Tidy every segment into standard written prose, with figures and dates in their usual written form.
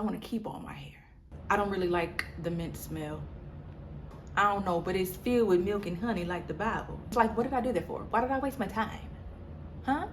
I want to keep all my hair. I don't really like the mint smell. I don't know, but it's filled with milk and honey like the Bible. It's like, what did I do that for? Why did I waste my time? Huh?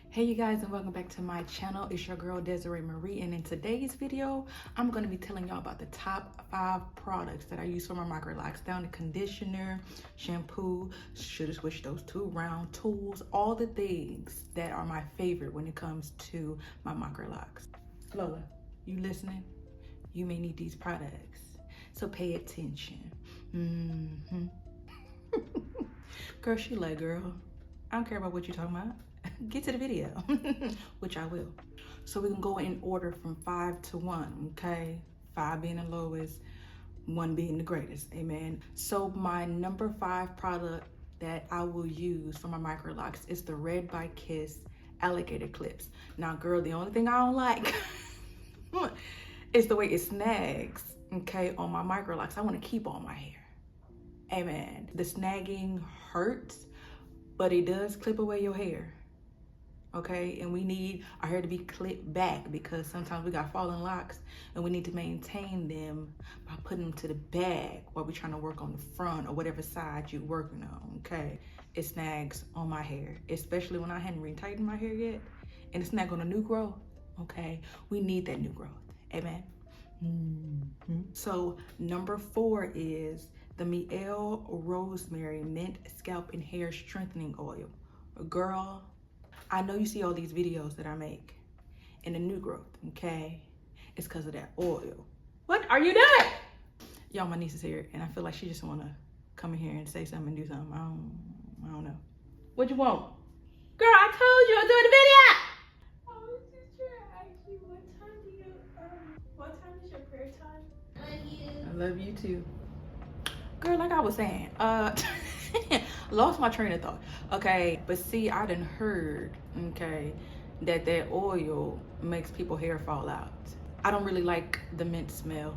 Hey you guys, and welcome back to my channel. It's your girl Desiree Marie, and in today's video I'm going to be telling y'all about the top 5 products that I use for my Microlocs, down to conditioner, shampoo, should have switched those 2 around, tools, all the things that are my favorite when it comes to my Microlocs. Lola, you listening? You may need these products, so pay attention. Girl, she like, girl, I don't care about what you're talking about. Get to the video, which I will. So we can go in order from 5 to 1, okay? 5 being the lowest, 1 being the greatest, amen. So my number 5 product that I will use for my Microlocs is the Red by Kiss Alligator clips. Now, girl, the only thing I don't like is the way it snags, okay, on my Microlocs. I want to keep all my hair, amen. The snagging hurts, but it does clip away your hair. Okay, and we need our hair to be clipped back because sometimes we got fallen locks and we need to maintain them by putting them to the back while we're trying to work on the front or whatever side you're working on. Okay, it snags on my hair, especially when I hadn't retightened my hair yet, and it's snag on a new growth. Okay, we need that new growth, amen. So number 4 is the Mielle Rosemary Mint Scalp and Hair Strengthening Oil. Girl, I know you see all these videos that I make in the new growth, okay? It's because of that oil. What are you doing? Y'all, my niece is here, and I feel like she just want to come in here and say something and do something. I don't know. What you want? Girl, I told you I was doing the video. I was just trying to ask you, what time is your prayer time? Love you. I love you too. Girl, like I was saying, lost my train of thought. Okay, but see, I done heard, okay, that oil makes people's hair fall out. I don't really like the mint smell,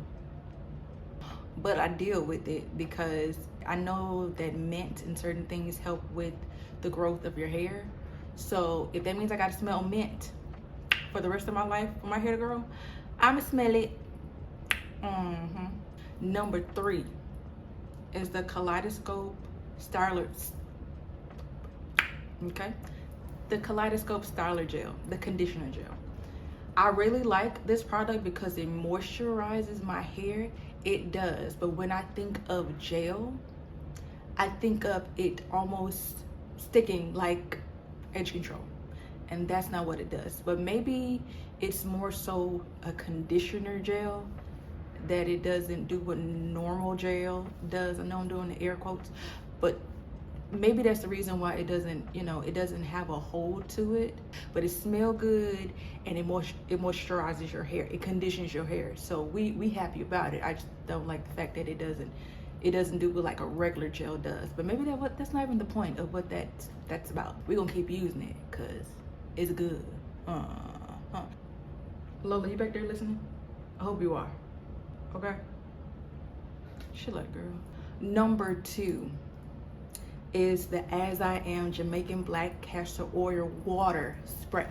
but I deal with it because I know that mint and certain things help with the growth of your hair. So if that means I gotta smell mint for the rest of my life for my hair to grow, I'ma smell it. Number 3 is the Kaleidoscope Styler. Okay, the Kaleidoscope Styler Gel, the conditioner gel. I really like this product because it moisturizes my hair. It does, but when I think of gel, I think of it almost sticking like edge control, and that's not what it does. But maybe it's more so a conditioner gel, that it doesn't do what normal gel does. I know I'm doing the air quotes, but maybe that's the reason why it doesn't, it doesn't have a hold to it. But it smells good, and it moisturizes your hair, it conditions your hair. So we happy about it. I just don't like the fact that it doesn't do what like a regular gel does. But maybe that's not even the point of what that's about. We're gonna keep using it because it's good. Lola, you back there listening? I hope you are. Okay, she like, girl. Number 2 is the As I Am Jamaican Black Castor Oil Water Spray.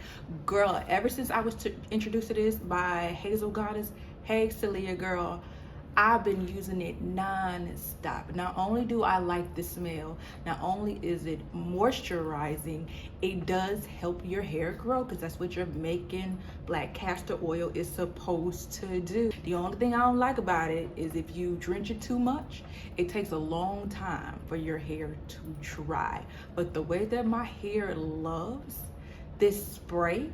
Girl, ever since I was introduced to this by Hazel Goddess, hey Celia, girl, I've been using it non-stop. Not only do I like the smell, not only is it moisturizing, it does help your hair grow, because that's what Jamaican black castor oil is supposed to do. The only thing I don't like about it is if you drench it too much, it takes a long time for your hair to dry. But the way that my hair loves this spray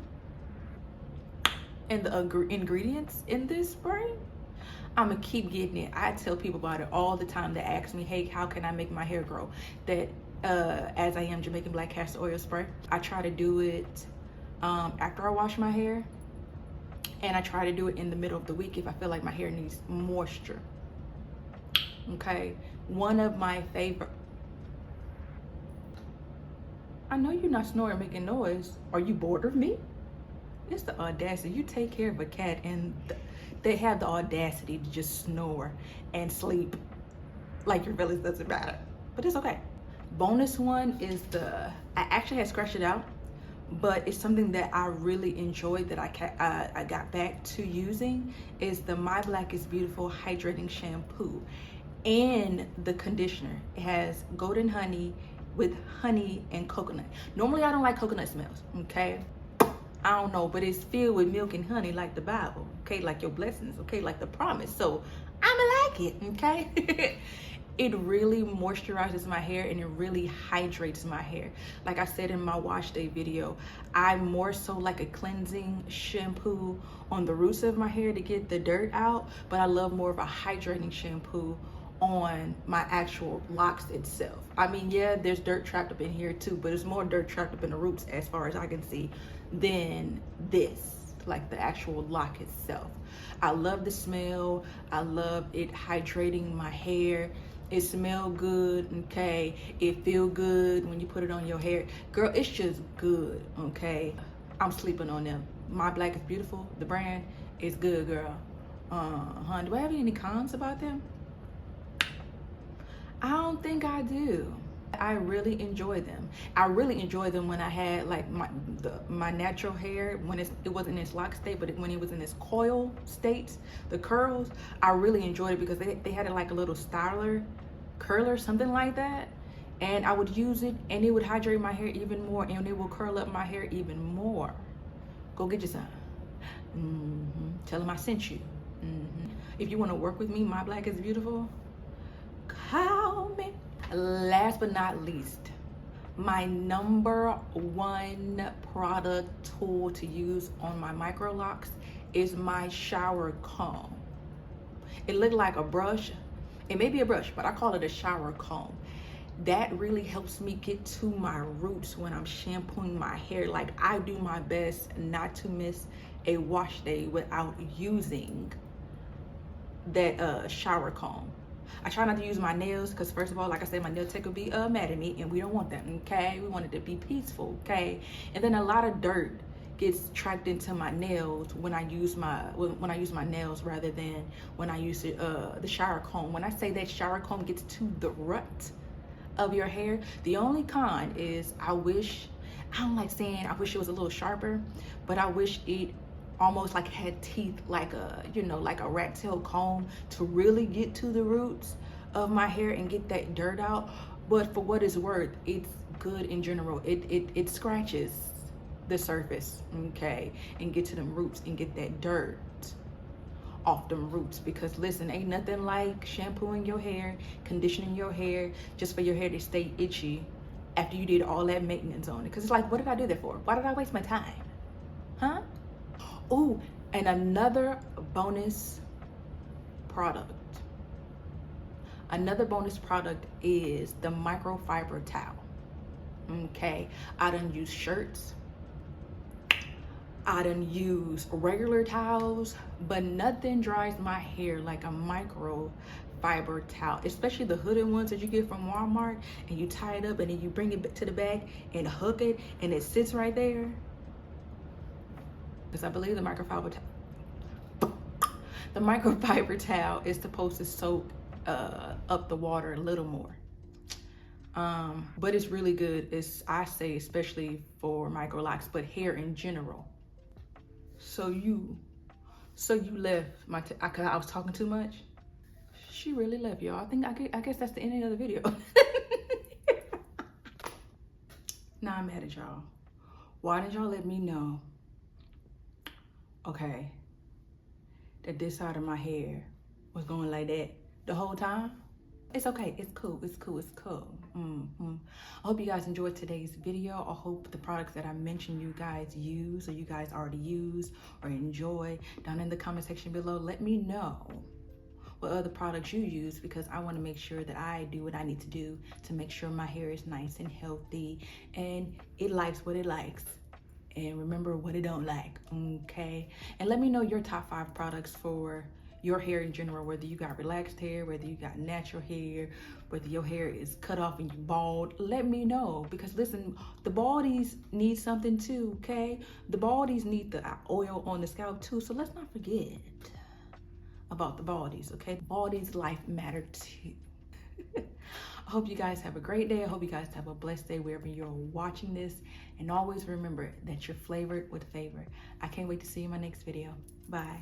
and the ingredients in this spray, I'm gonna keep getting it. I tell people about it all the time that ask me, hey, how can I make my hair grow? That As I Am Jamaican Black Castor Oil Spray. I try to do it after I wash my hair, and I try to do it in the middle of the week if I feel like my hair needs moisture. Okay, one of my favorite. I know you're not snoring, making noise. Are you bored of me? It's the audacity. You take care of a cat and they have the audacity to just snore and sleep like your feelings doesn't matter. But it's okay. Bonus one is I actually had scratched it out, but it's something that I really enjoyed that I got back to using is the My Black is Beautiful Hydrating Shampoo and the conditioner. It has golden honey with honey and coconut. Normally I don't like coconut smells, okay? I don't know, but it's filled with milk and honey like the Bible, okay? Like your blessings, okay? Like the promise. So I'ma like it, okay? It really moisturizes my hair and it really hydrates my hair. Like I said in my wash day video, I more so like a cleansing shampoo on the roots of my hair to get the dirt out, but I love more of a hydrating shampoo on my actual locks itself. I mean, yeah, there's dirt trapped up in here too, but it's more dirt trapped up in the roots as far as I can see than this, like the actual lock itself. I love the smell. I love it hydrating my hair. It smell good, okay? It feel good when you put it on your hair. Girl, it's just good, okay? I'm sleeping on them. My Black is Beautiful, the brand, is good, girl. Do I have any cons about them? I don't think I do. I really enjoy them. I really enjoy them when I had like my natural hair, when it wasn't in its lock state, but when it was in its coil state, the curls, I really enjoyed it because they had it like a little styler, curler, something like that. And I would use it and it would hydrate my hair even more and it will curl up my hair even more. Go get you some. Tell them I sent you. If you want to work with me, My Black is Beautiful, call me. Last but not least, my number one product tool to use on my Microlocs is my shower comb. It looked like a brush. It may be a brush, but I call it a shower comb. That really helps me get to my roots when I'm shampooing my hair. Like, I do my best not to miss a wash day without using that shower comb. I try not to use my nails because, first of all, like I said, my nail tech will be mad at me and we don't want that, okay? We want it to be peaceful, okay? And then a lot of dirt gets tracked into my nails when I use my nails rather than when I use the shower comb. When I say that shower comb gets to the root of your hair, the only con is I don't like saying I wish it was a little sharper, but I wish it almost like had teeth, like a, you know, like a rat tail comb to really get to the roots of my hair and get that dirt out. But for what it's worth, it's good in general. It scratches the surface, okay, and get to them roots and get that dirt off them roots. Because listen, ain't nothing like shampooing your hair, conditioning your hair just for your hair to stay itchy after you did all that maintenance on it. Because it's like, what did I do that for? Why did I waste my time? Huh? Oh, and another bonus product. Another bonus product is the Microfiber Towel. Okay, I done use shirts. I done use regular towels, but nothing dries my hair like a microfiber towel, especially the hooded ones that you get from Walmart and you tie it up and then you bring it to the back and hook it and it sits right there. Because I believe the microfiber towel is supposed to soak up the water a little more. But it's really good. I say especially for Microlocs, but hair in general. So you left I was talking too much. She really left, y'all. I guess that's the end of the video. Now I'm mad at y'all. Why did y'all let me know? Okay, that this side of my hair was going like that the whole time? It's okay, it's cool, it's cool, it's cool. I hope you guys enjoyed today's video. I hope the products that I mentioned you guys use or you guys already use or enjoy. Down in the comment section below, let me know what other products you use, because I want to make sure that I do what I need to do to make sure my hair is nice and healthy and it likes what it likes. And remember what it don't like, okay? And let me know your top 5 products for your hair in general, whether you got relaxed hair, whether you got natural hair, whether your hair is cut off and you bald. Let me know, because listen, the baldies need something too, okay? The baldies need the oil on the scalp too, so let's not forget about the baldies, okay? Baldies' life matter too. I I hope you guys have a great day. I hope you guys have a blessed day wherever you're watching this. And always remember that you're flavored with favor. I can't wait to see you in my next video. Bye.